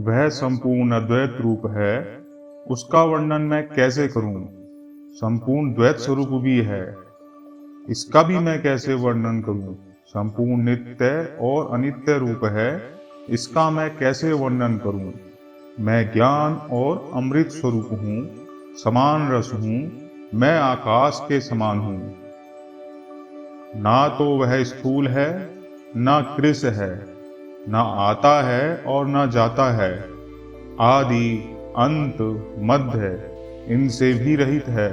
वह संपूर्ण अद्वैत रूप है, उसका वर्णन मैं कैसे करूं? संपूर्ण द्वैत स्वरूप भी है, इसका भी मैं कैसे वर्णन करूं? संपूर्ण नित्य और अनित्य रूप है, इसका मैं कैसे वर्णन करूं? मैं ज्ञान और अमृत स्वरूप हूं, समान रस हूं, मैं आकाश के समान हूं। ना तो वह स्थूल है, ना कृश है, ना आता है और ना जाता है, आदि अंत मध्य इनसे भी रहित है।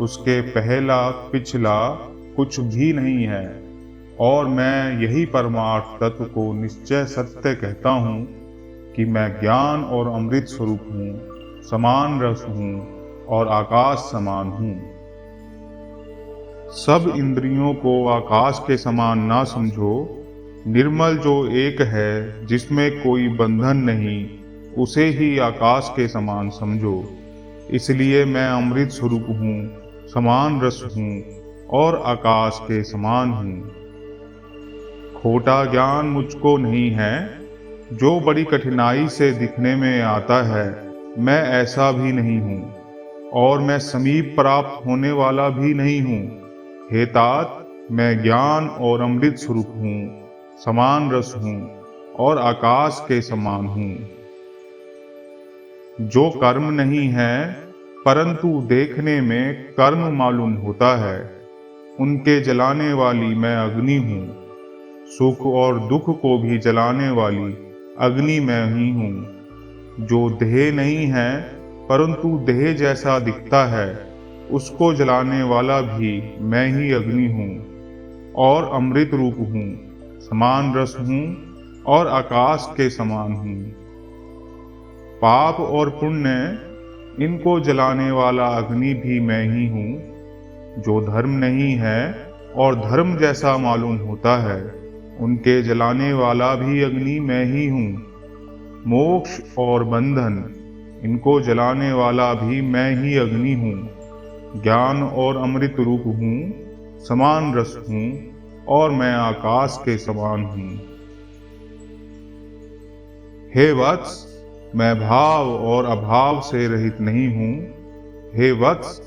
उसके पहला पिछला कुछ भी नहीं है। और मैं यही परमार्थ तत्व को निश्चय सत्य कहता हूँ कि मैं ज्ञान और अमृत स्वरूप हूँ, समान रस हूँ और आकाश समान हूँ। सब इंद्रियों को आकाश के समान ना समझो। निर्मल जो एक है, जिसमें कोई बंधन नहीं, उसे ही आकाश के समान समझो। इसलिए मैं अमृत स्वरूप हूँ, समान रस हूँ और आकाश के समान हूँ। खोटा ज्ञान मुझको नहीं है, जो बड़ी कठिनाई से दिखने में आता है, मैं ऐसा भी नहीं हूँ। और मैं समीप प्राप्त होने वाला भी नहीं हूँ। हे तात, मैं ज्ञान और अमृत स्वरूप हूँ, समान रस हूँ और आकाश के समान हूँ। जो कर्म नहीं है, परंतु देखने में कर्म मालूम होता है, उनके जलाने वाली मैं अग्नि हूँ। सुख और दुख को भी जलाने वाली अग्नि मैं ही हूँ। जो देह नहीं है, परंतु देह जैसा दिखता है, उसको जलाने वाला भी मैं ही अग्नि हूँ और अमृत रूप हूँ, समान रस हूँ और आकाश के समान हूँ। पाप और पुण्य इनको जलाने वाला अग्नि भी मैं ही हूँ। जो धर्म नहीं है और धर्म जैसा मालूम होता है, उनके जलाने वाला भी अग्नि मैं ही हूँ। मोक्ष और बंधन इनको जलाने वाला भी मैं ही अग्नि हूँ। ज्ञान और अमृत रूप हूँ, समान रस हूँ और मैं आकाश के समान हूँ। हे वत्स, मैं भाव और अभाव से रहित नहीं हूँ। हे वत्स,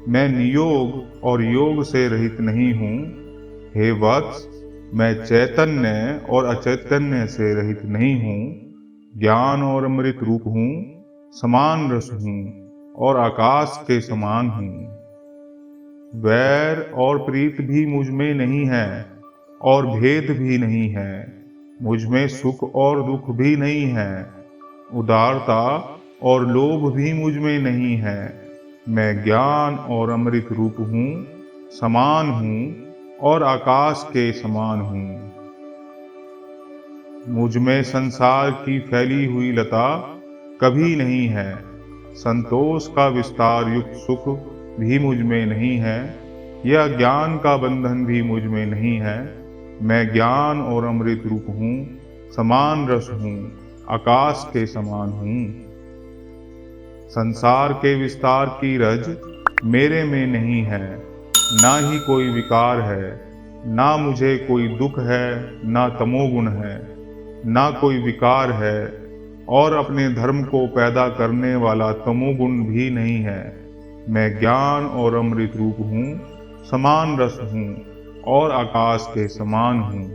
मैं नियोग और योग से रहित नहीं हूँ। हे वत्स, मैं चैतन्य और अचैतन्य से रहित नहीं हूँ। ज्ञान और अमृत रूप हूँ, समान रस हूँ और आकाश के समान हूँ। वैर और प्रीत भी मुझ में नहीं है और भेद भी नहीं है। मुझ में सुख और दुख भी नहीं है। उदारता और लोभ भी मुझ में नहीं है। मैं ज्ञान और अमृत रूप हूँ, समान हूँ और आकाश के समान हूँ। मुझ में संसार की फैली हुई लता कभी नहीं है। संतोष का विस्तार युक्त सुख भी मुझ में नहीं है। यह ज्ञान का बंधन भी मुझ में नहीं है। मैं ज्ञान और अमृत रूप हूँ, समान रस हूँ, आकाश के समान हूँ। संसार के विस्तार की रज मेरे में नहीं है, ना ही कोई विकार है। ना मुझे कोई दुख है, ना तमोगुण है, ना कोई विकार है और अपने धर्म को पैदा करने वाला तमोगुण भी नहीं है। मैं ज्ञान और अमृत रूप हूँ, समान रस हूँ और आकाश के समान हूँ।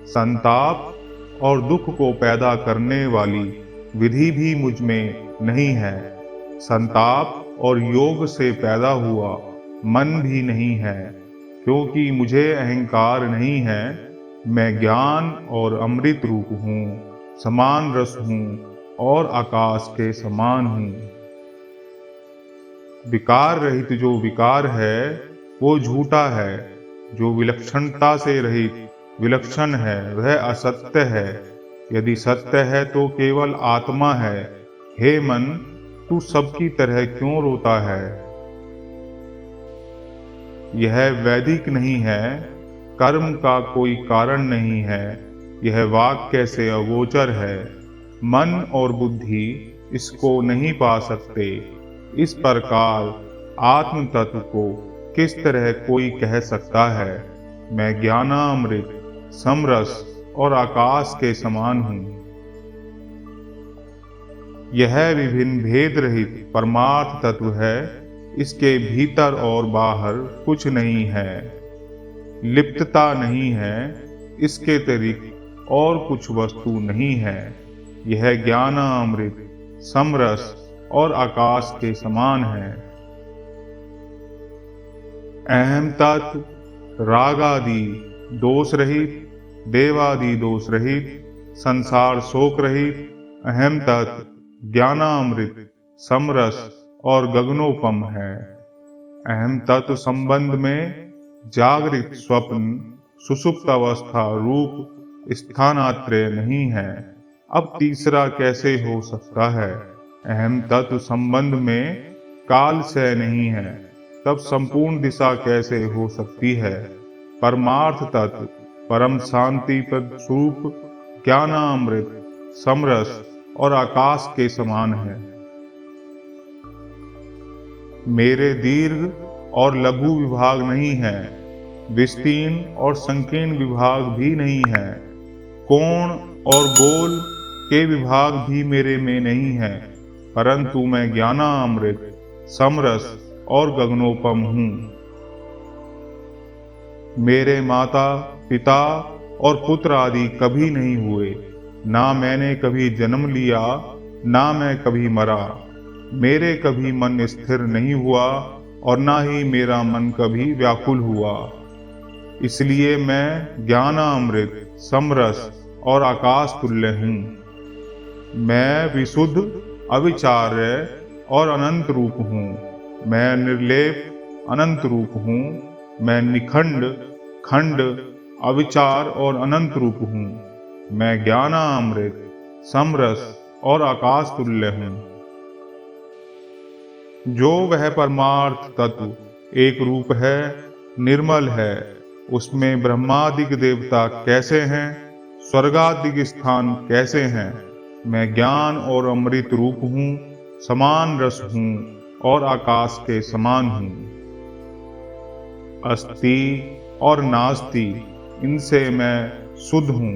संताप और दुख को पैदा करने वाली विधि भी मुझ में नहीं है। संताप और योग से पैदा हुआ मन भी नहीं है, क्योंकि मुझे अहंकार नहीं है। मैं ज्ञान और अमृत रूप हूँ, समान रस हूँ और आकाश के समान हूँ। विकार रहित जो विकार है, वो झूठा है। जो विलक्षणता से रहित विलक्षण है, वह असत्य है। यदि सत्य है तो केवल आत्मा है। हे मन, तू सबकी तरह क्यों रोता है? यह वैदिक नहीं है, कर्म का कोई कारण नहीं है। यह वाक्य से अगोचर है। मन और बुद्धि इसको नहीं पा सकते। इस प्रकार आत्म तत्व को किस तरह कोई कह सकता है? मैं ज्ञानामृत, समरस और आकाश के समान हूँ। यह विभिन्न भेद रहित परमार्थ तत्व है। इसके भीतर और बाहर कुछ नहीं है, लिप्तता नहीं है। इसके अतिरिक्त और कुछ वस्तु नहीं है। यह ज्ञानामृत समरस और आकाश के समान है। अहम तत्व रागादि दोष रहित, देवादि दोष रहित, संसार शोक रहित अहम तत्व ज्ञानामृत समरस और गगनोपम है। अहम तत्व संबंध में जागृत स्वप्न सुषुप्त अवस्था रूप स्थानात्रय नहीं है। अब तीसरा कैसे हो सकता है? अहम तत्व संबंध में काल से नहीं है, तब संपूर्ण दिशा कैसे हो सकती है? परमार्थ तत्व परम शांति पद स्वरूप ज्ञानामृत समरस और आकाश के समान है। मेरे दीर्घ और लघु विभाग नहीं है, विस्तीर्ण और संकीर्ण विभाग भी नहीं है, कोण और गोल के विभाग भी मेरे में नहीं है, परंतु मैं ज्ञानामृत समरस और गगनोपम हूँ। मेरे माता पिता और पुत्र आदि कभी नहीं हुए, ना मैंने कभी जन्म लिया, ना मैं कभी मरा। मेरे कभी मन स्थिर नहीं हुआ और ना ही मेरा मन कभी व्याकुल हुआ। इसलिए मैं ज्ञानामृत समरस और आकाश तुल्य हूँ। मैं विशुद्ध अविचार्य और अनंत रूप हूँ। मैं निर्लेप अनंत रूप हूँ। मैं निखंड खंड अविचार और अनंत रूप हूँ। मैं ज्ञानामृत समरस और आकाश तुल्य हूँ। जो वह परमार्थ तत्व एक रूप है, निर्मल है, उसमें ब्रह्मादिक देवता कैसे हैं, स्वर्गादिक स्थान कैसे हैं। मैं ज्ञान और अमृत रूप हूँ, समान रस हूँ और आकाश के समान हूँ। अस्ति और नास्ति इनसे मैं शुद्ध हूँ,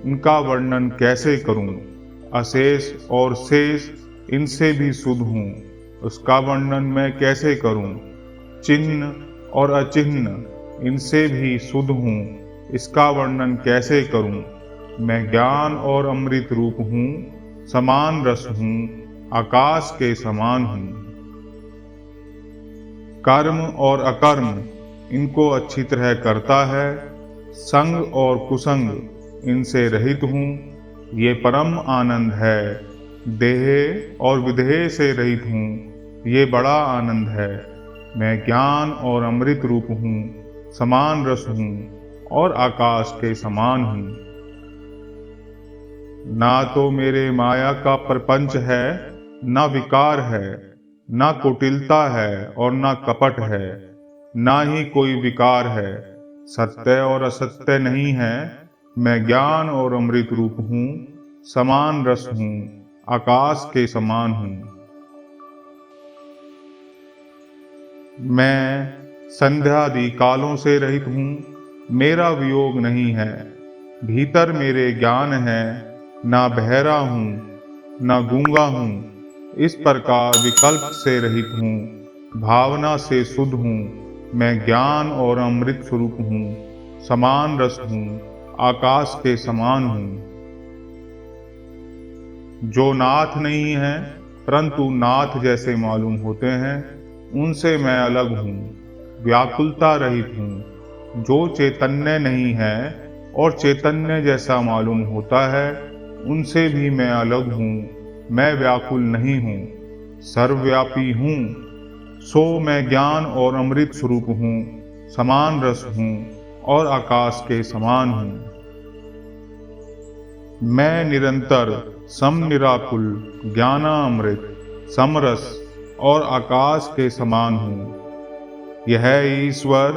इनका वर्णन कैसे करूँ। अशेष और शेष इनसे भी शुद्ध हूँ, उसका वर्णन मैं कैसे करूं। चिन्ह और अचिन्ह इनसे भी शुद्ध हूँ, इसका वर्णन कैसे करूं। मैं ज्ञान और अमृत रूप हूँ, समान रस हूँ, आकाश के समान हूँ। कर्म और अकर्म इनको अच्छी तरह करता है, संग और कुसंग इनसे रहित हूँ, ये परम आनंद है। देह और विदेह से रहित हूँ, ये बड़ा आनंद है। मैं ज्ञान और अमृत रूप हूँ, समान रस हूँ और आकाश के समान हूँ। ना तो मेरे माया का प्रपंच है, ना विकार है, ना कुटिलता है और ना कपट है, ना ही कोई विकार है। सत्य और असत्य नहीं है। मैं ज्ञान और अमृत रूप हूँ, समान रस हूँ, आकाश के समान हूँ। मैं संध्यादि कालों से रहित हूँ, मेरा वियोग नहीं है। भीतर मेरे ज्ञान है, ना बहरा हूँ, ना गूंगा हूँ। इस प्रकार विकल्प से रहित हूँ, भावना से शुद्ध हूँ। मैं ज्ञान और अमृत स्वरूप हूँ, समान रस हूँ, आकाश के समान हूँ। जो नाथ नहीं है परंतु नाथ जैसे मालूम होते हैं, उनसे मैं अलग हूँ, व्याकुलता रहित हूँ। जो चैतन्य नहीं है और चैतन्य जैसा मालूम होता है, उनसे भी मैं अलग हूँ, मैं व्याकुल नहीं हूँ, सर्वव्यापी हूँ। सो मैं ज्ञान और अमृत स्वरूप हूँ, समान रस हूँ और आकाश के समान हूँ। मैं निरंतर समनिराकुल ज्ञानामृत समरस और आकाश के समान हूँ। यह ईश्वर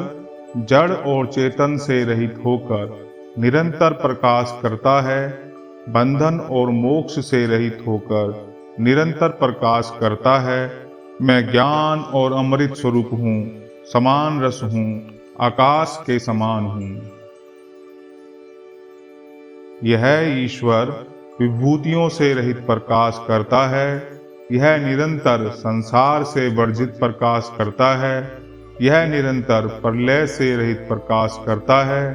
जड़ और चेतन से रहित होकर निरंतर प्रकाश करता है, बंधन और मोक्ष से रहित होकर निरंतर प्रकाश करता है। मैं ज्ञान और अमृत स्वरूप हूँ, समान रस हूँ, आकाश के समान हूँ। यह ईश्वर विभूतियों से रहित प्रकाश करता है। यह निरंतर संसार से वर्जित प्रकाश करता है। यह निरंतर प्रलय से रहित प्रकाश करता है।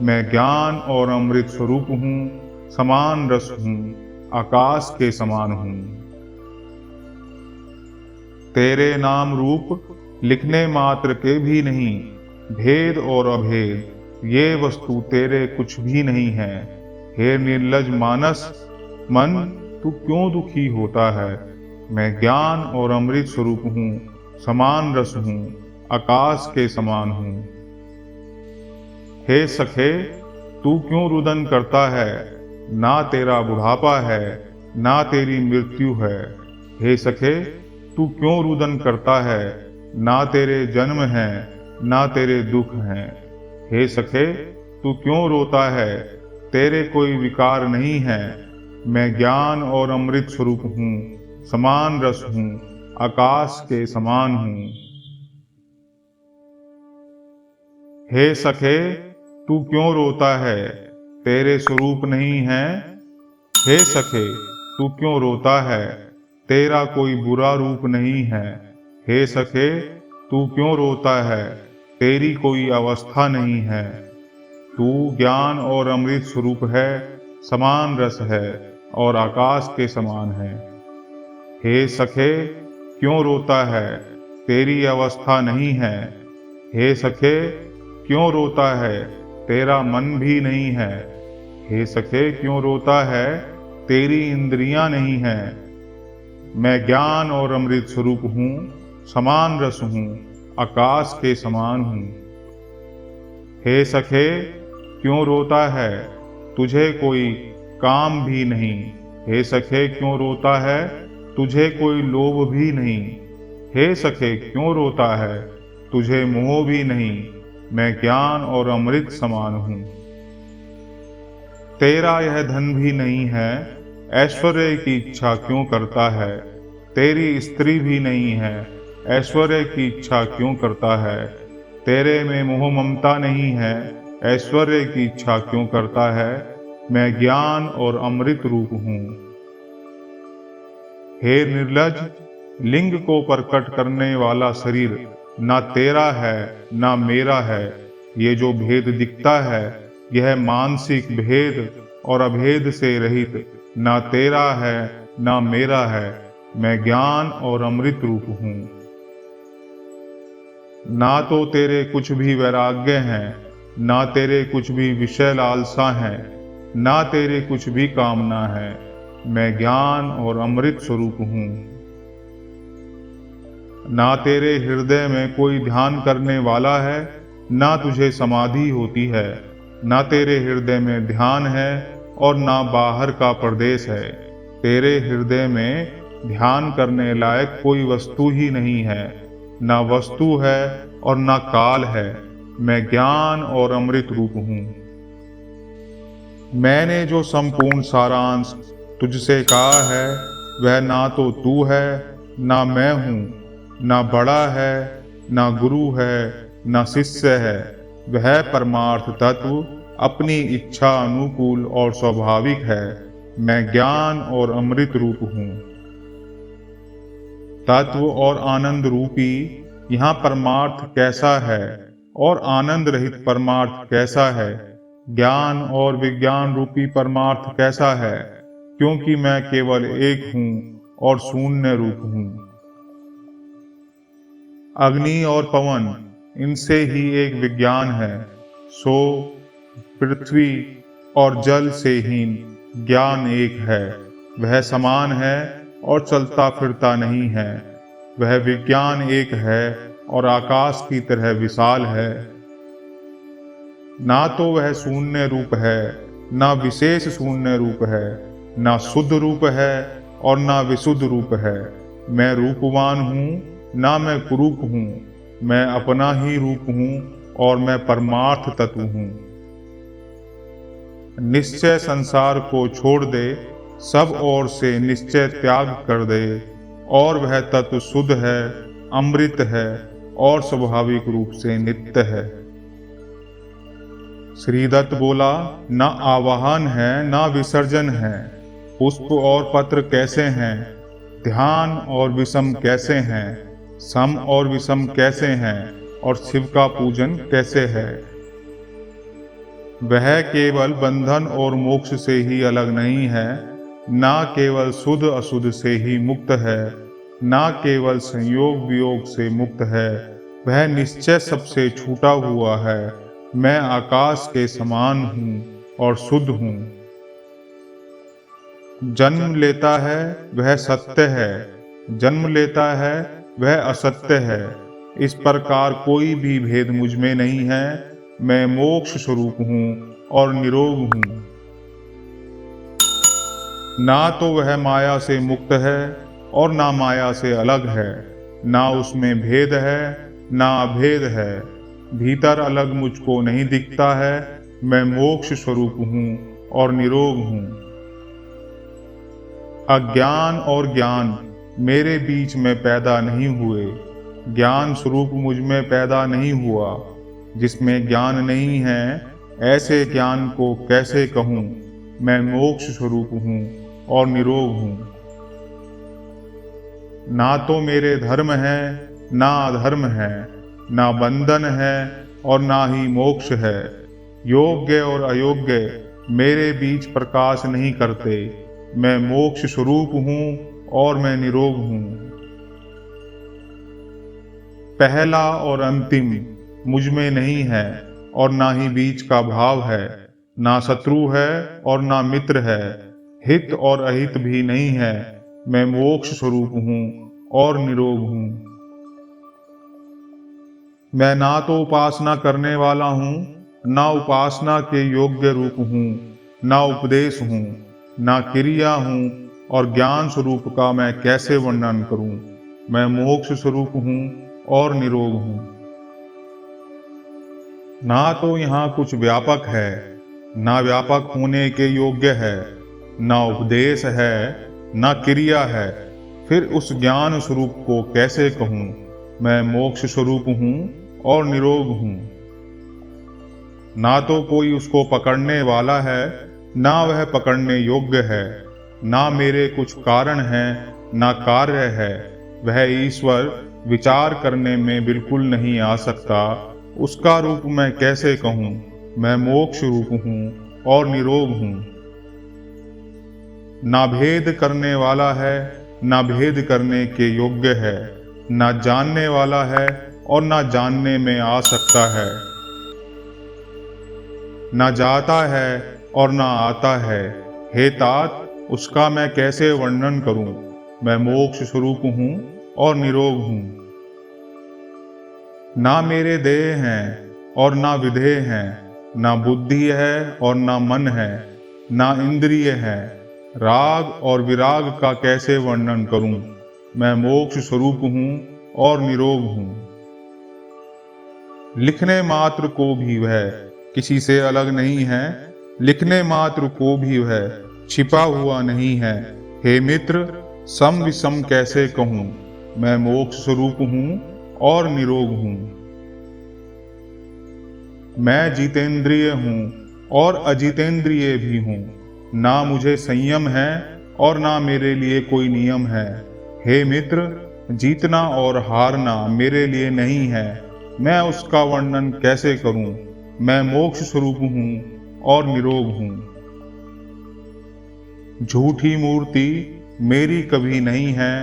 मैं ज्ञान और अमृत स्वरूप हूँ, समान रस हूँ, आकाश के समान हूँ। तेरे नाम रूप लिखने मात्र के भी नहीं, भेद और अभेद ये वस्तु तेरे कुछ भी नहीं है। हे निर्लज मानस मन, तू क्यों दुखी होता है? मैं ज्ञान और अमृत स्वरूप हूँ, समान रस हूँ, आकाश के समान हूँ। हे सखे, तू क्यों रुदन करता है? ना तेरा बुढ़ापा है, ना तेरी मृत्यु है। हे सखे, तू क्यों रुदन करता है? ना तेरे जन्म है, ना तेरे दुख हैं। हे सखे, तू क्यों रोता है? तेरे कोई विकार नहीं है। मैं ज्ञान और अमृत स्वरूप हूँ, समान रस हूँ, आकाश के समान हूँ। हे सखे, तू क्यों रोता है? तेरे स्वरूप नहीं है। हे सखे, तू क्यों रोता है? तेरा कोई बुरा रूप नहीं है। हे सखे, तू क्यों रोता है? तेरी कोई अवस्था नहीं है। तू ज्ञान और अमृत स्वरूप है, समान रस है और आकाश के समान है। हे सखे, क्यों रोता है? तेरी अवस्था नहीं है। हे सखे, क्यों रोता है? तेरा मन भी नहीं है। हे सखे, क्यों रोता है? तेरी इंद्रियां नहीं है। मैं ज्ञान और अमृत स्वरूप हूँ, समान रस हूँ, आकाश के समान हूँ। हे सखे, क्यों रोता है? तुझे कोई काम भी नहीं। हे सखे, क्यों रोता है? तुझे कोई लोभ भी नहीं। हे सखे, क्यों रोता है? तुझे मोह भी नहीं। मैं ज्ञान और अमृत समान हूँ। तेरा यह धन भी नहीं है, ऐश्वर्य की इच्छा क्यों करता है? तेरी स्त्री भी नहीं है, ऐश्वर्य की इच्छा क्यों करता है? तेरे में मोह ममता नहीं है, ऐश्वर्य की इच्छा क्यों करता है? मैं ज्ञान और अमृत रूप हूँ। हे निर्लज, लिंग को प्रकट करने वाला शरीर ना तेरा है ना मेरा है। ये जो भेद दिखता है, यह मानसिक भेद और अभेद से रहित ना तेरा है ना मेरा है। मैं ज्ञान और अमृत रूप हूँ। ना तो तेरे कुछ भी वैराग्य हैं, ना तेरे कुछ भी विषय लालसा है, ना तेरे कुछ भी कामना है। मैं ज्ञान और अमृत स्वरूप हूँ। ना तेरे हृदय में कोई ध्यान करने वाला है, ना तुझे समाधि होती है। ना तेरे हृदय में ध्यान है और ना बाहर का प्रदेश है। तेरे हृदय में ध्यान करने लायक कोई वस्तु ही नहीं है। ना वस्तु है और ना काल है। मैं ज्ञान और अमृत रूप हूँ। मैंने जो संपूर्ण सारांश तुझसे कहा है, वह ना तो तू है, ना मैं हूँ, ना बड़ा है, ना गुरु है, ना शिष्य है। वह परमार्थ तत्व अपनी इच्छा अनुकूल और स्वाभाविक है। मैं ज्ञान और अमृत रूप हूँ। तत्व और आनंद रूपी यहाँ परमार्थ कैसा है और आनंद रहित परमार्थ कैसा है? ज्ञान और विज्ञान रूपी परमार्थ कैसा है? क्योंकि मैं केवल एक हूँ और शून्य रूप हूँ। अग्नि और पवन, इनसे ही एक विज्ञान है। सो पृथ्वी और जल से हीन ज्ञान एक है। वह समान है और चलता फिरता नहीं है। वह विज्ञान एक है और आकाश की तरह विशाल है। ना तो वह शून्य रूप है, ना विशेष शून्य रूप है, ना शुद्ध रूप है और ना विशुद्ध रूप है। मैं रूपवान हूँ, ना मैं कुरूप हूँ। मैं अपना ही रूप हूँ और मैं परमार्थ तत्व हूँ। निश्चय संसार को छोड़ दे, सब ओर से निश्चय त्याग कर दे, और वह तत्व शुद्ध है, अमृत है और स्वाभाविक रूप से नित्य है। श्रीदत्त बोला, ना आवाहन है ना विसर्जन है। पुष्प और पत्र कैसे हैं, ध्यान और विषम कैसे हैं, सम और विषम कैसे हैं, और शिव का पूजन कैसे है। वह केवल बंधन और मोक्ष से ही अलग नहीं है, ना केवल शुद्ध अशुद्ध से ही मुक्त है, ना केवल संयोग वियोग से मुक्त है, वह निश्चय सबसे छूटा हुआ है। मैं आकाश के समान हूँ और शुद्ध हूँ। जन्म लेता है वह सत्य है, जन्म लेता है वह असत्य है। इस प्रकार कोई भी भेद मुझ में नहीं है। मैं मोक्ष स्वरूप हूँ और निरोग हूँ। ना तो वह माया से मुक्त है और ना माया से अलग है, ना उसमें भेद है ना अभेद है। भीतर अलग मुझको नहीं दिखता है। मैं मोक्ष स्वरूप हूँ और निरोग हूँ। अज्ञान और ज्ञान मेरे बीच में पैदा नहीं हुए, ज्ञान स्वरूप मुझ में पैदा नहीं हुआ। जिसमें ज्ञान नहीं है, ऐसे ज्ञान को कैसे कहूँ। मैं मोक्ष स्वरूप हूँ और निरोग हूँ। ना तो मेरे धर्म है ना अधर्म है, ना बंधन है और ना ही मोक्ष है। योग्य और अयोग्य मेरे बीच प्रकाश नहीं करते। मैं मोक्ष स्वरूप हूँ और मैं निरोग हूँ। पहला और अंतिम मुझ में नहीं है और ना ही बीच का भाव है। ना शत्रु है और ना मित्र है, हित और अहित भी नहीं है। मैं मोक्ष स्वरूप हूँ और निरोग हूँ। मैं ना तो उपासना करने वाला हूँ, ना उपासना के योग्य रूप हूँ, ना उपदेश हूँ, ना क्रिया हूँ, और ज्ञान स्वरूप का मैं कैसे वर्णन करूँ। मैं मोक्ष स्वरूप हूँ और निरोग हूँ। ना तो यहाँ कुछ व्यापक है, ना व्यापक होने के योग्य है, ना उपदेश है ना क्रिया है। फिर उस ज्ञान स्वरूप को कैसे कहूँ। मैं मोक्ष स्वरूप हूँ और निरोग हूँ। ना तो कोई उसको पकड़ने वाला है, ना वह पकड़ने योग्य है। ना मेरे कुछ कारण है ना कार्य है। वह ईश्वर विचार करने में बिल्कुल नहीं आ सकता। उसका रूप मैं कैसे कहूँ। मैं मोक्ष रूप हूँ और निरोग हूँ। ना भेद करने वाला है ना भेद करने के योग्य है, ना जानने वाला है और ना जानने में आ सकता है। ना जाता है और ना आता है। हे तात, उसका मैं कैसे वर्णन करूं। मैं मोक्ष स्वरूप हूं और निरोग हूं। ना मेरे देह हैं और ना विधेय हैं, ना बुद्धि है और ना मन है, ना इंद्रिय है। राग और विराग का कैसे वर्णन करूं। मैं मोक्ष स्वरूप हूं और निरोग हूं। लिखने मात्र को भी वह किसी से अलग नहीं है, लिखने मात्र को भी वह छिपा हुआ नहीं है। हे मित्र, सम विषम कैसे कहूँ। मैं मोक्ष स्वरूप हूँ और निरोग हूँ। मैं जितेंद्रिय हूँ और अजितेंद्रिय भी हूँ। ना मुझे संयम है और ना मेरे लिए कोई नियम है। हे मित्र, जीतना और हारना मेरे लिए नहीं है। मैं उसका वर्णन कैसे करूं। मैं मोक्ष स्वरूप हूं और निरोग हूं। झूठी मूर्ति मेरी कभी नहीं है,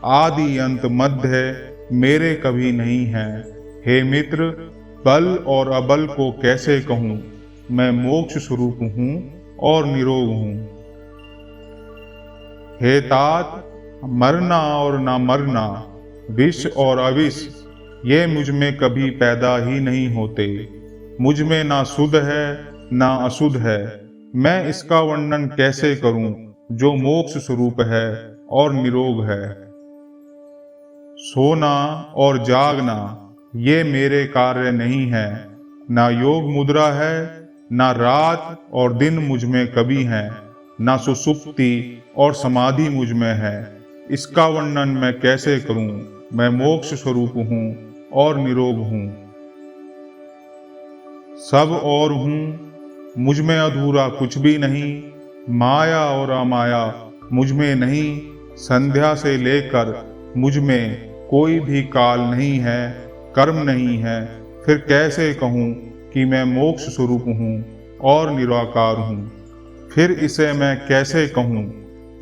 आदि अंत मध्य मेरे कभी नहीं है। हे मित्र, बल और अबल को कैसे कहूं। मैं मोक्ष स्वरूप हूं और निरोग हूं। हे तात, मरना और ना मरना, विष और अविष, ये मुझ में कभी पैदा ही नहीं होते। मुझ में ना शुद्ध है ना अशुद्ध है। मैं इसका वर्णन कैसे करूं जो मोक्ष स्वरूप है और निरोग है। सोना और जागना ये मेरे कार्य नहीं है। ना योग मुद्रा है, ना रात और दिन मुझ में कभी है, ना सुसुप्ति और समाधि मुझ में है। इसका वर्णन मैं कैसे करूं। मैं मोक्ष स्वरूप हूं और निरोग हूं। सब और हूं, मुझ में अधूरा कुछ भी नहीं। माया और अमाया मुझ में नहीं, संध्या से लेकर मुझ में कोई भी काल नहीं है, कर्म नहीं है। फिर कैसे कहूँ कि मैं मोक्ष स्वरूप हूँ और निराकार हूँ? फिर इसे मैं कैसे कहूँ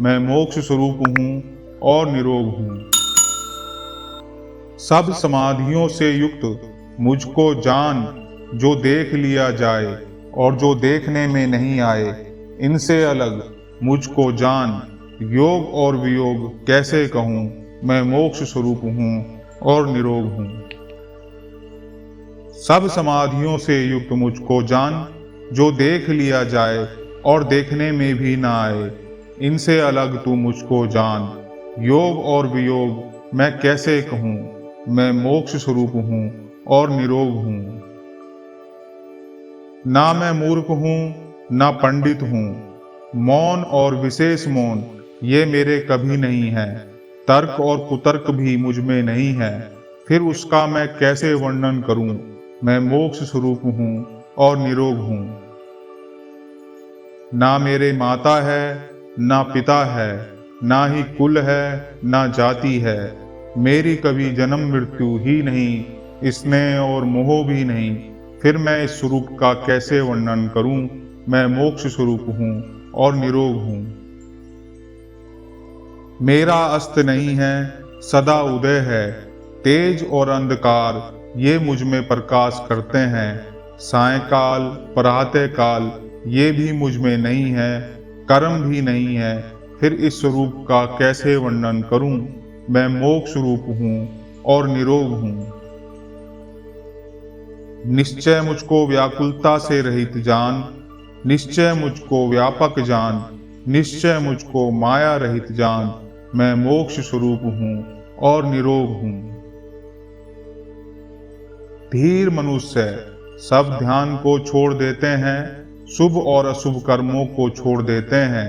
मैं मोक्ष स्वरूप हूँ और निरोग हूँ? सब समाधियों से युक्त मुझको जान, जो देख लिया जाए और जो देखने में नहीं आए, इनसे अलग मुझको जान। योग और वियोग कैसे कहूँ मैं मोक्ष स्वरूप हूँ और निरोग हूँ? सब समाधियों से युक्त मुझको जान, जो देख लिया जाए और देखने में भी ना आए, इनसे अलग तू मुझको जान। योग और वियोग मैं कैसे कहूँ मैं मोक्ष स्वरूप हूँ और निरोग हूँ? ना मैं मूर्ख हूँ ना पंडित हूँ, मौन और विशेष मौन ये मेरे कभी नहीं है। तर्क और कुतर्क भी मुझ में नहीं है, फिर उसका मैं कैसे वर्णन करूं मैं मोक्ष स्वरूप हूं और निरोग हूं? ना मेरे माता है ना पिता है, ना ही कुल है ना जाति है। मेरी कभी जन्म मृत्यु ही नहीं, स्नेह और मोह भी नहीं। फिर मैं इस स्वरूप का कैसे वर्णन करूं मैं मोक्ष स्वरूप हूं और निरोग हूं? मेरा अस्त नहीं है, सदा उदय है। तेज और अंधकार ये मुझ में प्रकाश करते हैं। सायंकाल प्रातः काल ये भी मुझ में नहीं है, कर्म भी नहीं है। फिर इस स्वरूप का कैसे वर्णन करूं मैं मोक्ष रूप हूं और निरोग हूं? निश्चय मुझको व्याकुलता से रहित जान, निश्चय मुझको व्यापक जान, निश्चय मुझको माया रहित जान। मैं मोक्ष स्वरूप हूँ और निरोग हूँ। धीर मनुष्य सब ध्यान को छोड़ देते हैं, शुभ और अशुभ कर्मों को छोड़ देते हैं।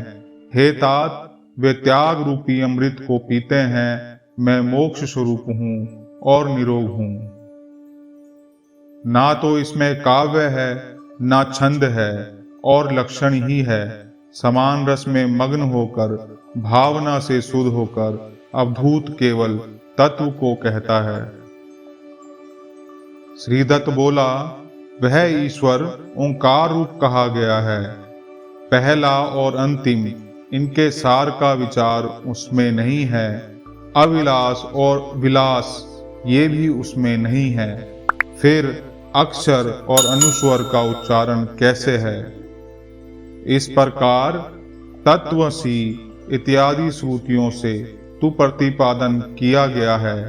हे तात, वे त्याग रूपी अमृत को पीते हैं। मैं मोक्ष स्वरूप हूँ और निरोग हूँ। ना तो इसमें काव्य है ना छंद है और लक्षण ही है। समान रस में मग्न होकर भावना से शुद्ध होकर अभूत केवल तत्व को कहता है। श्रीदत्त बोला, वह ईश्वर ओंकार रूप कहा गया है। पहला और अंतिम इनके सार का विचार उसमें नहीं है। अविलास और विलास ये भी उसमें नहीं है। फिर अक्षर और अनुस्वर का उच्चारण कैसे है? इस प्रकार तत्वसी इत्यादि श्रुतियों से तु प्रतिपादन किया गया है।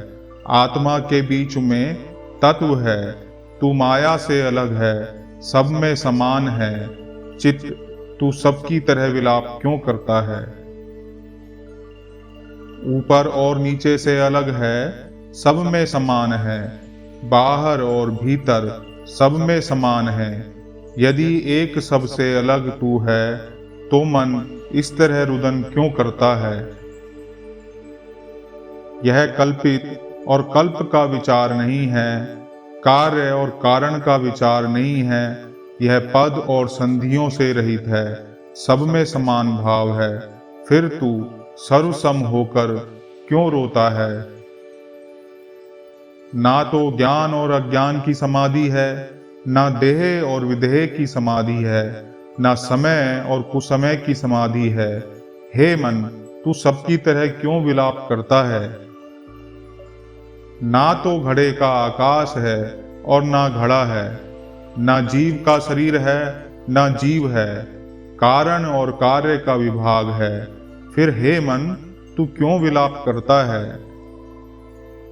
आत्मा के बीच में तत्व है, तू माया से अलग है, सब में समान है। चित्त तू सबकी तरह विलाप क्यों करता है? ऊपर और नीचे से अलग है, सब में समान है। बाहर और भीतर सब में समान है। यदि एक सबसे अलग तू है तो मन इस तरह रुदन क्यों करता है? यह कल्पित और कल्प का विचार नहीं है, कार्य और कारण का विचार नहीं है। यह पद और संधियों से रहित है, सब में समान भाव है। फिर तू सर्वसम होकर क्यों रोता है? ना तो ज्ञान और अज्ञान की समाधि है, ना देह और विदेह की समाधि है, ना समय और कुसमय की समाधि है। हे मन, तू सबकी तरह क्यों विलाप करता है? ना तो घड़े का आकाश है और ना घड़ा है, ना जीव का शरीर है ना जीव है। कारण और कार्य का विभाग है। फिर हे मन, तू क्यों विलाप करता है?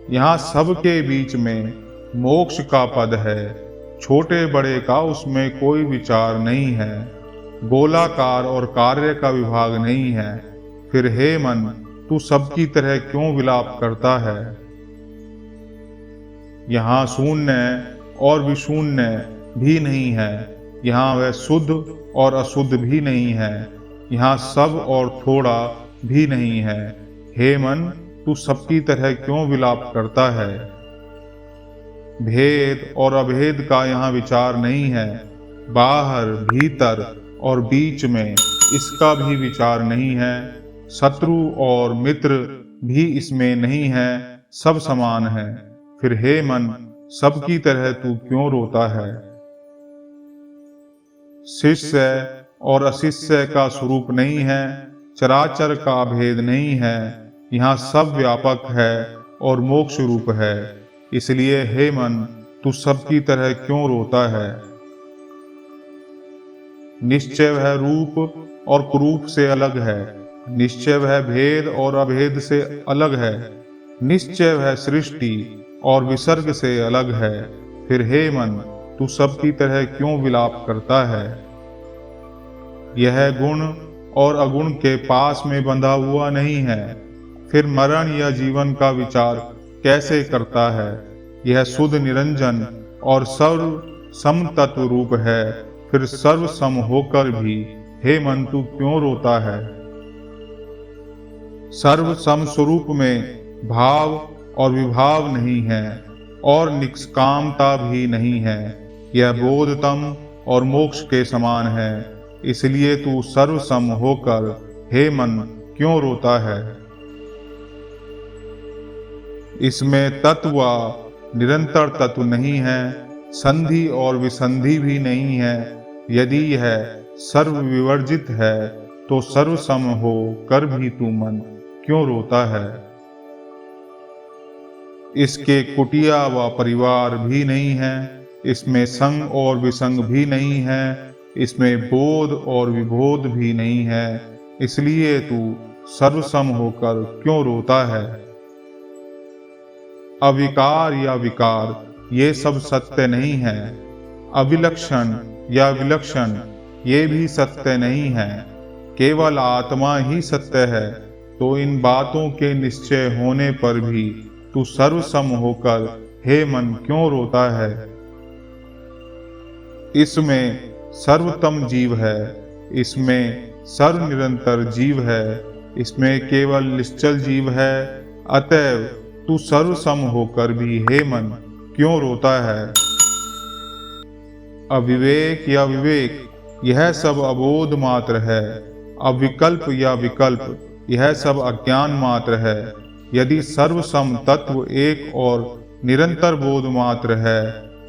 यहाँ सबके बीच में मोक्ष का पद है, छोटे बड़े का उसमें कोई विचार नहीं है। गोलाकार और कार्य का विभाग नहीं है। फिर हे मन, तू सबकी तरह क्यों विलाप करता है? यहाँ शून्य और विशून्य भी नहीं है। यहाँ वह शुद्ध और अशुद्ध भी नहीं है। यहाँ सब और थोड़ा भी नहीं है। हे मन, तू सबकी तरह क्यों विलाप करता है? भेद और अभेद का यहाँ विचार नहीं है। बाहर भीतर और बीच में इसका भी विचार नहीं है। शत्रु और मित्र भी इसमें नहीं है, सब समान है। फिर हे मन, सबकी तरह तू क्यों रोता है? शिष्य और अशिष्य का स्वरूप नहीं है, चराचर का भेद नहीं है। यहाँ सब व्यापक है और मोक्ष रूप है। इसलिए हे मन, तू सबकी तरह क्यों रोता है? निश्चय वह रूप और कुरूप से अलग है। निश्चय वह भेद और अभेद से अलग है। निश्चय वह सृष्टि और विसर्ग से अलग है। फिर हे मन, तू सबकी तरह क्यों विलाप करता है? यह गुण और अगुण के पास में बंधा हुआ नहीं है, फिर मरण या जीवन का विचार कैसे करता है? यह शुद्ध निरंजन और सर्व सम तत्व रूप है, फिर सर्व सम होकर भी हे मन, तू क्यों रोता है? सर्व सम स्वरूप में भाव और विभाव नहीं है और निष्कामता भी नहीं है। यह बोधतम और मोक्ष के समान है। इसलिए तू सर्व सम होकर हे मन क्यों रोता है? इसमें तत्व निरंतर तत्व नहीं है, संधि और विसंधि भी नहीं है। यदि यह सर्व विवर्जित है तो सर्व सम हो कर भी तू मन क्यों रोता है? इसके कुटिया व परिवार भी नहीं है, इसमें संग और विसंग भी नहीं है, इसमें बोध और विबोध भी नहीं है। इसलिए तू सर्वसम होकर क्यों रोता है? अविकार या विकार ये सब सत्य नहीं है। अविलक्षण या विलक्षण ये भी सत्य नहीं है। केवल आत्मा ही सत्य है। तो इन बातों के निश्चय होने पर भी तू सर्वसम होकर हे मन क्यों रोता है? इसमें सर्वोत्तम जीव है, इसमें सर्व निरंतर जीव है, इसमें केवल निश्चल जीव है। अतएव तू सर्वसम होकर भी हे मन क्यों रोता है? अविवेक या विवेक यह सब अबोध मात्र है। अविकल्प या विकल्प यह सब अज्ञान मात्र है। यदि सर्वसम तत्व एक और निरंतर बोध मात्र है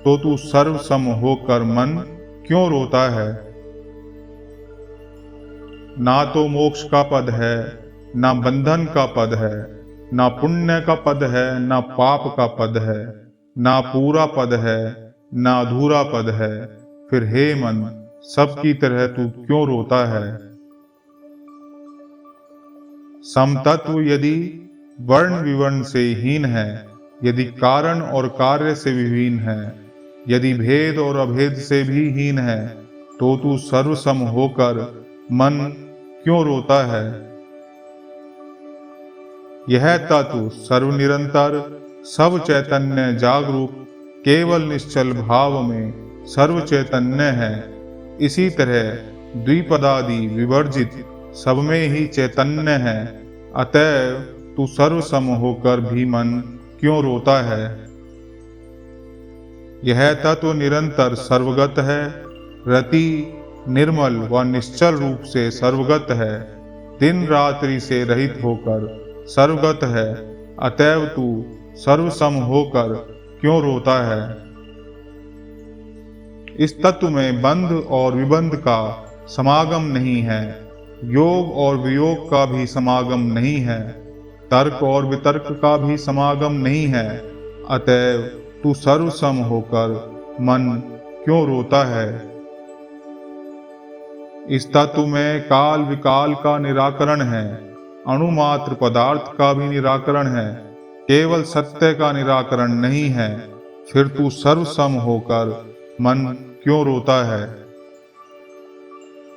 तो तू सर्वसम होकर मन क्यों रोता है? ना तो मोक्ष का पद है, ना बंधन का पद है, ना पुण्य का पद है, ना पाप का पद है, ना पूरा पद है, ना अधूरा पद है। फिर हे मन, सबकी तरह तू क्यों रोता है? समतत्व यदि वर्ण विवर्ण से हीन है, यदि कारण और कार्य से विहीन है, यदि भेद और अभेद से भी हीन है, तो तू सर्वसम होकर मन क्यों रोता है? यह तत्व सर्वनिरंतर सब चैतन्य जागरूक केवल निश्चल भाव में सर्व चैतन्य है। इसी तरह द्विपदादि विवर्जित सब में ही चैतन्य है। अतएव तू सर्वसम होकर भी मन क्यों रोता है? यह तत्व निरंतर सर्वगत है, रति निर्मल व निश्चल रूप से सर्वगत है, दिन रात्रि से रहित होकर सर्वगत है। अतएव तू सर्वसम होकर क्यों रोता है? इस तत्व में बंध और विबंध का समागम नहीं है, योग और वियोग का भी समागम नहीं है, तर्क और वितर्क का भी समागम नहीं है। अतएव तू सर्वसम होकर मन क्यों रोता है? इस तत्व में काल विकाल का निराकरण है, अणुमात्र पदार्थ का भी निराकरण है, केवल सत्य का निराकरण नहीं है। फिर तू सर्वसम होकर मन क्यों रोता है?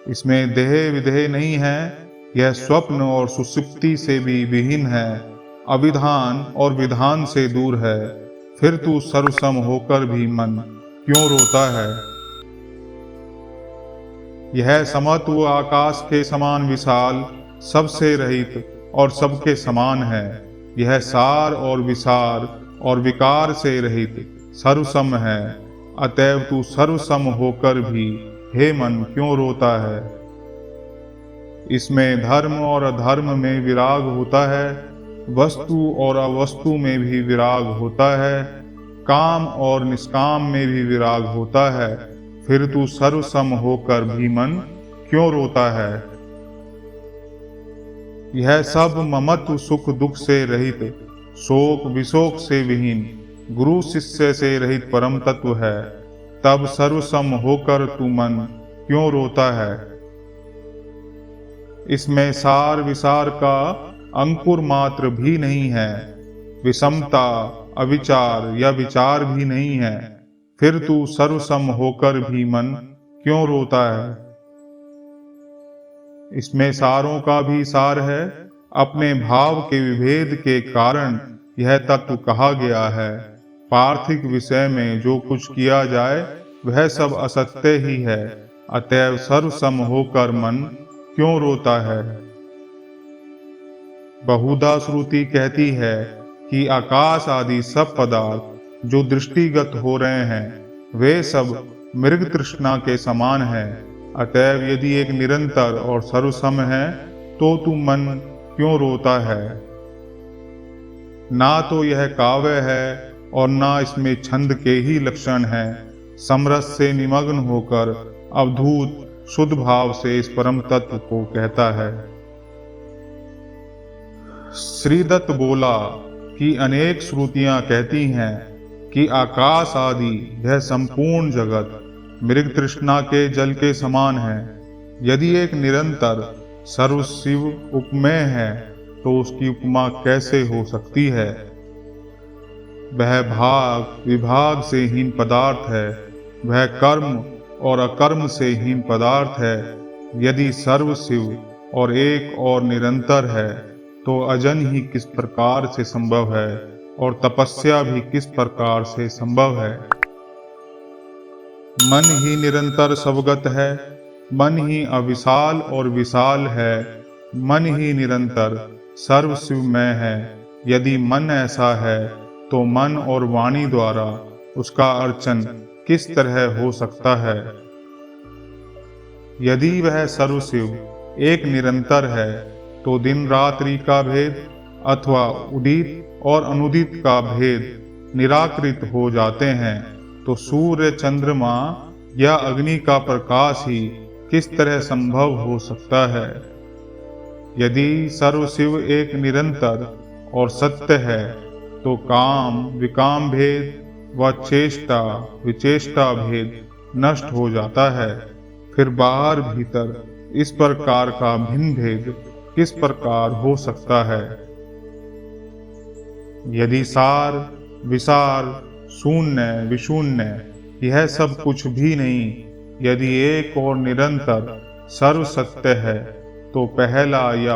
इसमें देह विदेह नहीं है, यह स्वप्न और सुषुप्ति से भी विहीन है, अविधान और विधान से दूर है। फिर तू सर्वसम होकर भी मन क्यों रोता है? यह समत्व आकाश के समान विशाल, सबसे रहित और सबके समान है। यह सार और विसार और विकार से रहित सर्वसम है। अतएव तू सर्वसम होकर भी हे मन क्यों रोता है? इसमें धर्म और अधर्म में विराग होता है, वस्तु और अवस्तु में भी विराग होता है, काम और निष्काम में भी विराग होता है। फिर तू सर्वसम होकर भी मन क्यों रोता है? यह सब ममत्व सुख दुख से रहित, शोक विशोक से विहीन, गुरु शिष्य से रहित परम तत्व है। तब सर्वसम होकर तू मन क्यों रोता है? इसमें सार विसार का अंकुर मात्र भी नहीं है, विषमता अविचार या विचार भी नहीं है। फिर तू सर्वसम होकर भी मन क्यों रोता है? इसमें सारों का भी सार है, अपने भाव के विभेद के कारण यह तत्व कहा गया है। पार्थिव विषय में जो कुछ किया जाए वह सब असत्य ही है, अतएव सर्वसम होकर मन क्यों रोता है? बहुधा श्रुति कहती है कि आकाश आदि सब पदार्थ जो दृष्टिगत हो रहे हैं वे सब मृग तृष्णा के समान हैं। अतएव यदि एक निरंतर और सर्वसम है तो तू मन क्यों रोता है? ना तो यह काव्य है और ना इसमें छंद के ही लक्षण हैं। समरस से निमग्न होकर अवधूत शुद्ध भाव से इस परम तत्व को कहता है। श्रीदत्त बोला कि अनेक श्रुतियां कहती हैं कि आकाश आदि यह संपूर्ण जगत मृग तृष्णा के जल के समान है। यदि एक निरंतर सर्वशिव उपमेय है तो उसकी उपमा कैसे हो सकती है? वह भाग विभाग से हीन पदार्थ है, वह कर्म और अकर्म से हीन पदार्थ है। यदि सर्वशिव और एक और निरंतर है तो अजन ही किस प्रकार से संभव है और तपस्या भी किस प्रकार से संभव है? मन ही निरंतर सवगत है, मन ही अविशाल और विशाल है, मन ही निरंतर सर्वशिवमय है। यदि मन ऐसा है तो मन और वाणी द्वारा उसका अर्चन किस तरह हो सकता है? यदि वह सर्वशिव एक निरंतर है तो दिन रात्रि का भेद अथवा उदित और अनुदित का भेद निराकृत हो जाते हैं। तो सूर्य चंद्रमा या अग्नि का प्रकाश ही किस तरह संभव हो सकता है? यदि सर्वशिव एक निरंतर और सत्य है तो काम विकाम भेद व चेष्टा विचेष्टा भेद नष्ट हो जाता है। फिर बाहर भीतर इस प्रकार का भिन्न भेद किस प्रकार हो सकता है? यदि सार विसार शून्य विशून्य यह सब कुछ भी नहीं, यदि एक और निरंतर सर्व सत्य है तो पहला या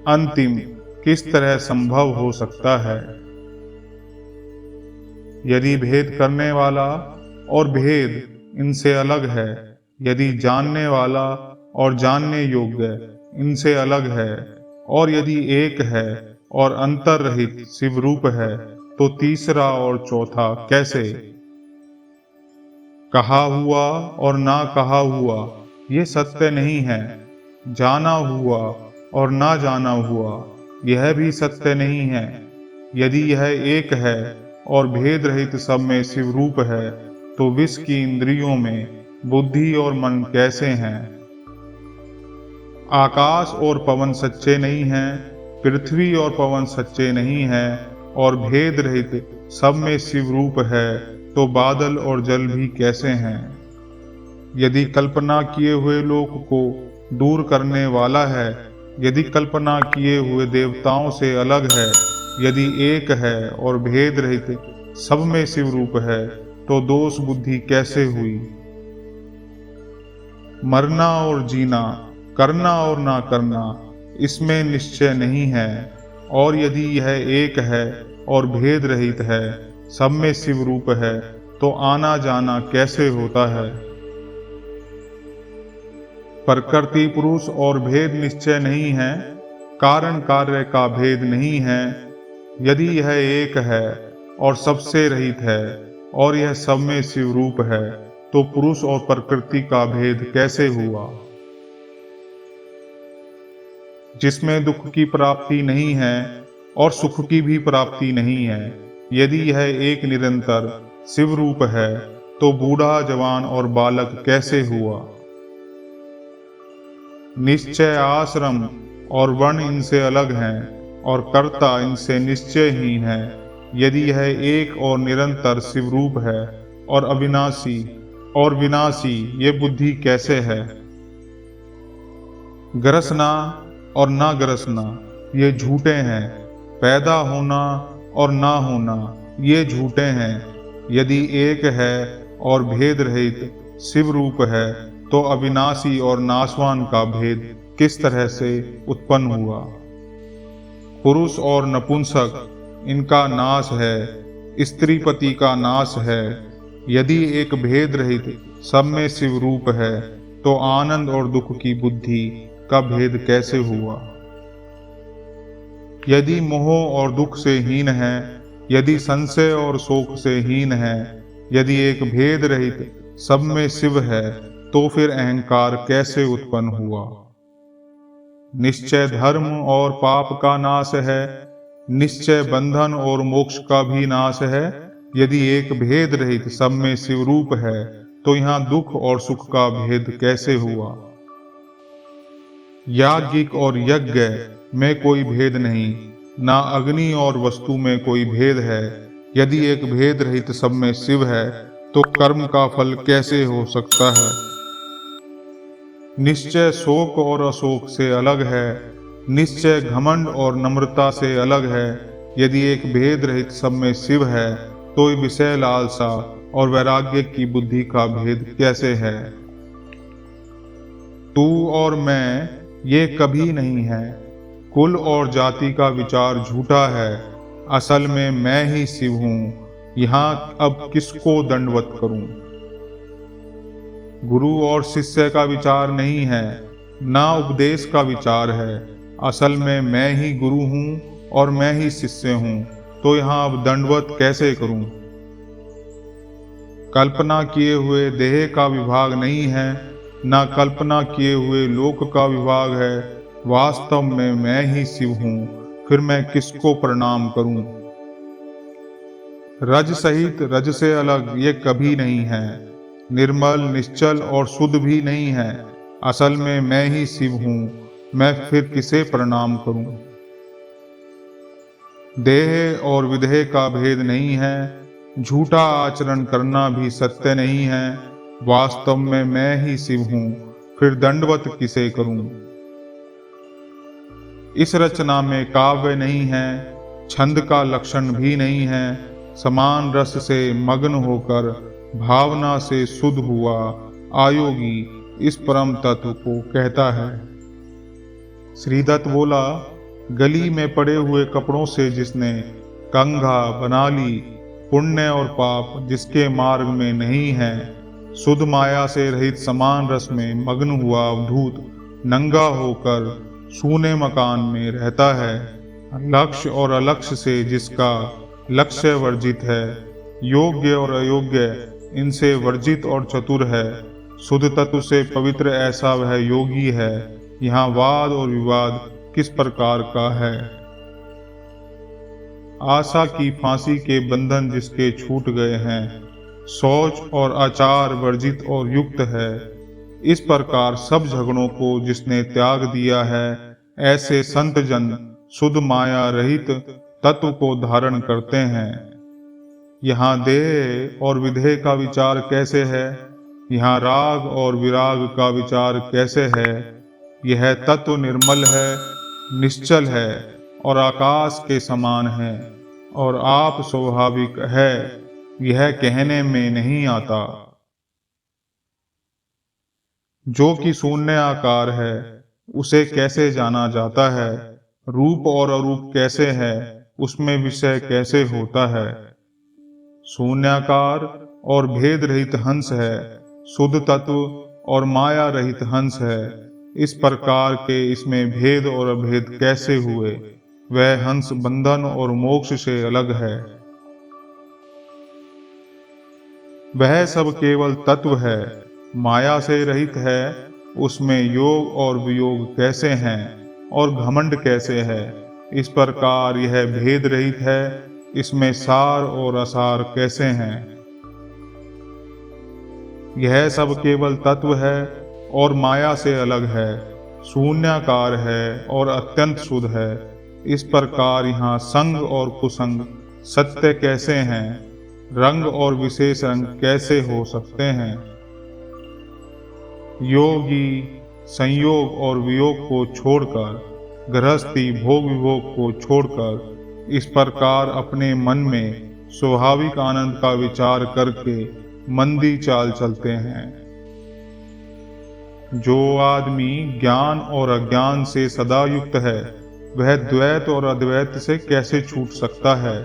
अंतिम किस तरह संभव हो सकता है? यदि भेद करने वाला और भेद इनसे अलग है, यदि जानने वाला और जानने योग्य इनसे अलग है, और यदि एक है और अंतर रहित शिव रूप है तो तीसरा और चौथा कैसे? कहा हुआ और ना कहा हुआ ये सत्य नहीं है, जाना हुआ और ना जाना हुआ यह भी सत्य नहीं है। यदि यह एक है और भेद रहित सब में शिव रूप है तो विष की इंद्रियों में बुद्धि और मन कैसे हैं? आकाश और पवन सच्चे नहीं हैं, पृथ्वी और पवन सच्चे नहीं हैं, और भेद रहित सब में शिव रूप है तो बादल और जल भी कैसे हैं? यदि कल्पना किए हुए लोक को दूर करने वाला है, यदि कल्पना किए हुए देवताओं से अलग है, यदि एक है और भेद रहित सब में शिव रूप है तो दोष बुद्धि कैसे हुई? मरना और जीना, करना और ना करना इसमें निश्चय नहीं है, और यदि यह एक है और भेद रहित है, सब में शिव रूप है तो आना जाना कैसे होता है? प्रकृति पुरुष और भेद निश्चय नहीं है, कारण कार्य का भेद नहीं है। यदि यह एक है और सबसे रहित है और यह सब में शिव रूप है तो पुरुष और प्रकृति का भेद कैसे हुआ? जिसमें दुख की प्राप्ति नहीं है और सुख की भी प्राप्ति नहीं है। यदि यह एक निरंतर शिव रूप है तो बूढ़ा, जवान और बालक कैसे हुआ? निश्चय आश्रम और वर्ण इनसे अलग हैं और कर्ता इनसे निश्चयहीन है। यदि यह एक और निरंतर शिव रूप है और अविनाशी और विनाशी, ये बुद्धि कैसे है? गरसना और ना गरसना ये झूठे हैं। पैदा होना और ना होना ये झूठे हैं। यदि एक है और भेद रहित शिव रूप है तो अविनाशी और नाशवान का भेद किस तरह से उत्पन्न हुआ? पुरुष और नपुंसक इनका नाश है, स्त्रीपति का नाश है। यदि एक भेद रहित सब में शिव रूप है तो आनंद और दुख की बुद्धि का भेद कैसे हुआ? यदि मोह और दुख से हीन है, यदि संशय और शोक से हीन है, यदि एक भेद रहित सब में शिव है तो फिर अहंकार कैसे उत्पन्न हुआ? निश्चय धर्म और पाप का नाश है, निश्चय बंधन और मोक्ष का भी नाश है। यदि एक भेद रहित सब में शिव रूप है तो यहाँ दुख और सुख का भेद कैसे हुआ? याज्ञिक और यज्ञ में कोई भेद नहीं, ना अग्नि और वस्तु में कोई भेद है। यदि एक भेद रहित सब में शिव है तो कर्म का फल कैसे हो सकता है? निश्चय शोक और अशोक से अलग है, निश्चय घमंड और नम्रता से अलग है। यदि एक भेद रहित सब में शिव है तो विषय लालसा और वैराग्य की बुद्धि का भेद कैसे है? तू और मैं ये कभी नहीं है। कुल और जाति का विचार झूठा है, असल में मैं ही शिव हूँ। यहाँ अब किसको दंडवत करूं? गुरु और शिष्य का विचार नहीं है, ना उपदेश का विचार है। असल में मैं ही गुरु हूँ और मैं ही शिष्य हूँ, तो यहाँ अब दंडवत कैसे करूं? कल्पना किए हुए देह का विभाग नहीं है, ना कल्पना किए हुए लोक का विभाग है। वास्तव में मैं ही शिव हूँ, फिर मैं किसको प्रणाम करूं? रज सहित रज से अलग ये कभी नहीं है, निर्मल, निश्चल और शुद्ध भी नहीं है। असल में मैं ही शिव हूँ, मैं फिर किसे प्रणाम करूं? देह और विदेह का भेद नहीं है, झूठा आचरण करना भी सत्य नहीं है। वास्तव में मैं ही शिव हूँ, फिर दंडवत किसे करूं? इस रचना में काव्य नहीं है, छंद का लक्षण भी नहीं है। समान रस से मग्न होकर भावना से शुद्ध हुआ आयोगी इस परम तत्व को कहता है। श्रीदत्त बोला, गली में पड़े हुए कपड़ों से जिसने कंघा बना ली, पुण्य और पाप जिसके मार्ग में नहीं है, शुद्ध माया से रहित समान रस में मग्न हुआ अवधूत नंगा होकर सूने मकान में रहता है। लक्ष्य और अलक्ष्य से जिसका लक्ष्य वर्जित है, योग्य और अयोग्य इनसे वर्जित और चतुर है, शुद्ध तत्व से पवित्र ऐसा वह योगी है। यहाँ वाद और विवाद किस प्रकार का है? आशा की फांसी के बंधन जिसके छूट गए हैं, शौच और आचार वर्जित और युक्त है। इस प्रकार सब झगड़ों को जिसने त्याग दिया है, ऐसे संत जन शुद्ध माया रहित तत्व को धारण करते हैं। यहाँ देह और विदेह का विचार कैसे है? यहाँ राग और विराग का विचार कैसे है? यह तत्व निर्मल है, निश्चल है और आकाश के समान है, और आप स्वाभाविक है, यह कहने में नहीं आता। जो कि शून्य आकार है, उसे कैसे जाना जाता है? रूप और अरूप कैसे है, उसमें विषय कैसे होता है? शून्याकार और भेद रहित हंस है, शुद्ध तत्व और माया रहित हंस है। इस प्रकार के इसमें भेद और अभेद कैसे हुए? वह हंस बंधन और मोक्ष से अलग है। वह सब केवल तत्व है, माया से रहित है। उसमें योग और वियोग कैसे हैं? और घमंड कैसे है। इस प्रकार यह भेद रहित है, इसमें सार और असार कैसे हैं। यह सब केवल तत्व है और माया से अलग है, शून्याकार है और अत्यंत शुद्ध है। इस प्रकार यहाँ संग और कुसंग सत्य कैसे हैं, रंग और विशेष रंग कैसे हो सकते हैं। योगी संयोग और वियोग को छोड़कर, गृहस्थी भोग विभोग को छोड़कर इस प्रकार अपने मन में स्वाभाविक आनंद का विचार करके मंदी चाल चलते हैं। जो आदमी ज्ञान और अज्ञान से सदा युक्त है, वह द्वैत और अद्वैत से कैसे छूट सकता है।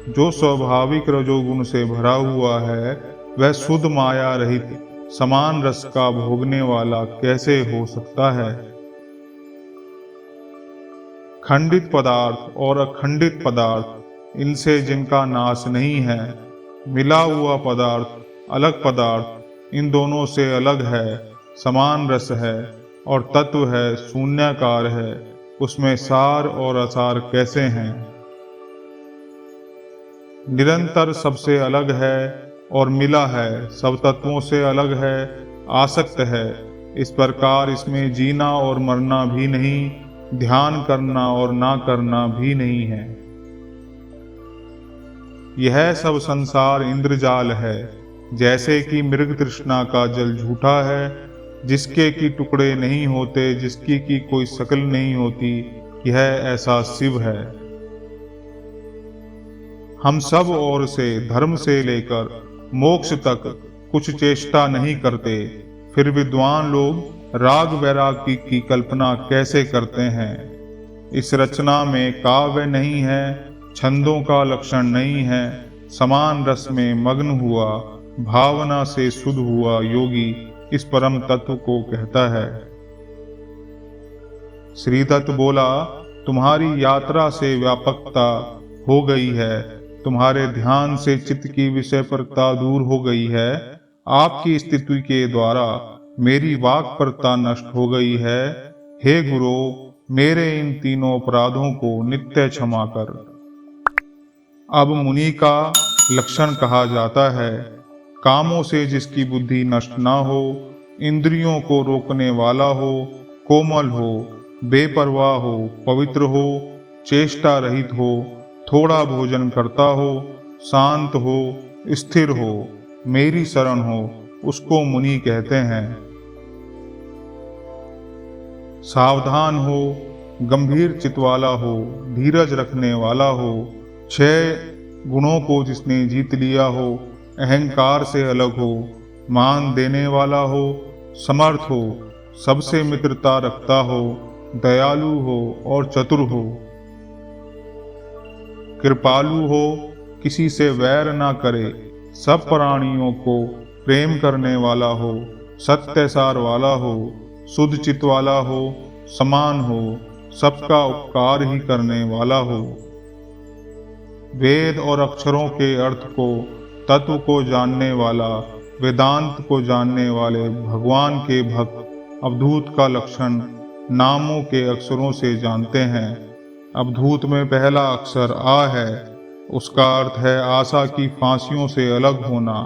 जो स्वाभाविक रजोगुण से भरा हुआ है, वह शुद्ध माया रहित समान रस का भोगने वाला कैसे हो सकता है। खंडित पदार्थ और अखंडित पदार्थ, इनसे जिनका नाश नहीं है, मिला हुआ पदार्थ अलग पदार्थ, इन दोनों से अलग है, समान रस है और तत्व है, शून्याकार है, उसमें सार और असार कैसे हैं। निरंतर सबसे अलग है और मिला है, सब तत्वों से अलग है, आसक्त है। इस प्रकार इसमें जीना और मरना भी नहीं, ध्यान करना और ना करना भी नहीं है। यह सब संसार इंद्रजाल है, जैसे कि मृग तृष्णा का जल झूठा है, जिसके की टुकड़े नहीं होते, जिसकी की कोई शकल नहीं होती, यह ऐसा शिव है। हम सब ओर से, धर्म से लेकर मोक्ष तक कुछ चेष्टा नहीं करते, फिर विद्वान लोग राग वैराग की कल्पना कैसे करते हैं। इस रचना में काव्य नहीं है, छंदों का लक्षण नहीं है, समान रस में मग्न हुआ, भावना से शुद्ध हुआ योगी इस परम तत्व को कहता है। श्रीदत्त बोला, तुम्हारी यात्रा से व्यापकता हो गई है, तुम्हारे ध्यान से चित्त की विषयपरता दूर हो गई है, आपकी स्थिति के द्वारा मेरी वाक्परता नष्ट हो गई है। हे गुरु, मेरे इन तीनों अपराधों को नित्य क्षमा कर। अब मुनि का लक्षण कहा जाता है, कामों से जिसकी बुद्धि नष्ट ना हो, इंद्रियों को रोकने वाला हो, कोमल हो, बेपरवाह हो, पवित्र हो, चेष्टा रहित हो, थोड़ा भोजन करता हो, शांत हो, स्थिर हो, मेरी शरण हो, उसको मुनि कहते हैं। सावधान हो, गंभीर चित्त वाला हो, धीरज रखने वाला हो, 6 गुणों को जिसने जीत लिया हो, अहंकार से अलग हो, मान देने वाला हो, समर्थ हो, सबसे मित्रता रखता हो, दयालु हो और चतुर हो, कृपालु हो, किसी से वैर ना करे, सब प्राणियों को प्रेम करने वाला हो, सत्यसार वाला हो, शुद्ध चित्त वाला हो, समान हो, सबका उपकार ही करने वाला हो। वेद और अक्षरों के अर्थ को, तत्व को जानने वाला, वेदांत को जानने वाले भगवान के भक्त अवधूत का लक्षण नामों के अक्षरों से जानते हैं। अवधूत में पहला अक्षर आ है, उसका अर्थ है आशा की फांसियों से अलग होना,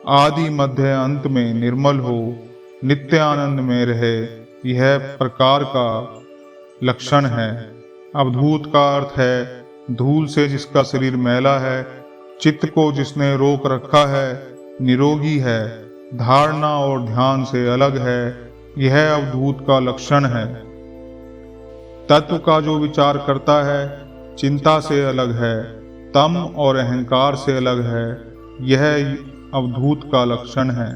आदि मध्य अंत में निर्मल हो, नित्य आनंद में रहे, यह प्रकार का लक्षण है। अवधूत का अर्थ है धूल से जिसका शरीर मैला है, चित्त को जिसने रोक रखा है, निरोगी है, धारणा और ध्यान से अलग है, यह अवधूत का लक्षण है। तत्व का जो विचार करता है, चिंता से अलग है, तम और अहंकार से अलग है, यह अवधूत का लक्षण है।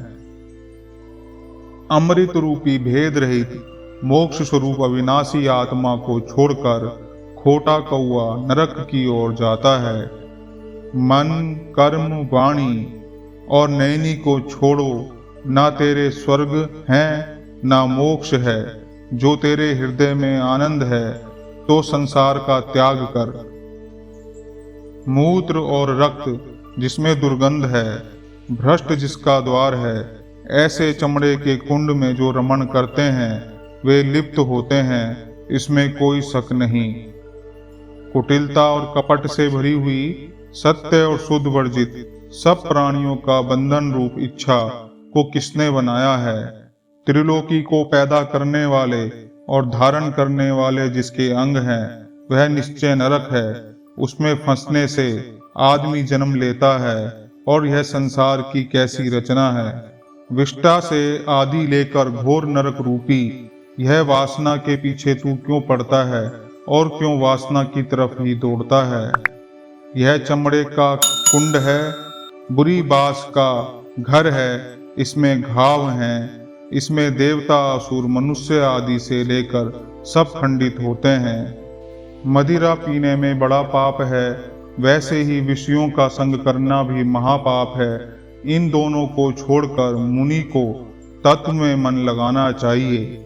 अमृत रूपी भेद रहित मोक्ष स्वरूप अविनाशी आत्मा को छोड़कर खोटा कौआ नरक की ओर जाता है। मन, कर्म, वाणी और नैनी को छोड़ो, ना तेरे स्वर्ग हैं ना मोक्ष है। जो तेरे हृदय में आनंद है, तो संसार का त्याग कर। मूत्र और रक्त जिसमें दुर्गंध है, भ्रष्ट जिसका द्वार है, ऐसे चमड़े के कुंड में जो रमण करते हैं, वे लिप्त होते हैं। इसमें कोई शक नहीं। कुटिलता और कपट से भरी हुई, सत्य और शुद्ध वर्जित सब प्राणियों का बंधन रूप इच्छा को किसने बनाया है? त्रिलोकी को पैदा करने वाले और धारण करने वाले जिसके अंग हैं, वह निश्चय नरक है। उसमें फंसने से आदमी जन्म लेता है। और यह संसार की कैसी रचना है! विष्टा से आदि लेकर घोर नरक रूपी यह वासना के पीछे तू क्यों पड़ता है और क्यों वासना की तरफ ही दौड़ता है? यह चमड़े का कुंड है, बुरी बास का घर है, इसमें घाव हैं, इसमें देवता असुर मनुष्य आदि से लेकर सब खंडित होते हैं। मदिरा पीने में बड़ा पाप है, वैसे ही विषयों का संग करना भी महापाप है। इन दोनों को छोड़कर मुनि को तत्व में मन लगाना चाहिए।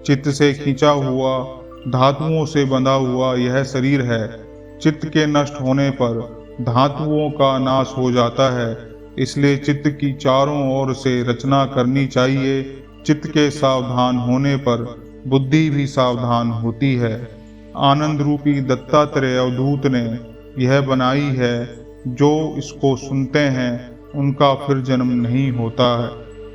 चित्त से खींचा हुआ, धातुओं से बंधा हुआ यह शरीर है। चित्त के नष्ट होने पर धातुओं का नाश हो जाता है। इसलिए चित्त की चारों ओर से रचना करनी चाहिए। चित्त के सावधान होने पर बुद्धि भी सावधान होती है। आनंद रूपी दत्तात्रेय अवधूत ने यह बनाई है। जो इसको सुनते हैं उनका फिर जन्म नहीं होता है।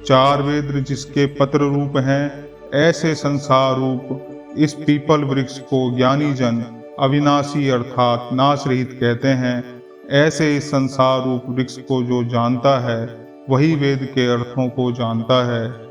चार वेद जिसके पत्र रूप हैं, ऐसे संसार रूप इस पीपल वृक्ष को ज्ञानी जन अविनाशी अर्थात नाश रहित कहते हैं। ऐसे इस संसार रूप वृक्ष को जो जानता है, वही वेद के अर्थों को जानता है।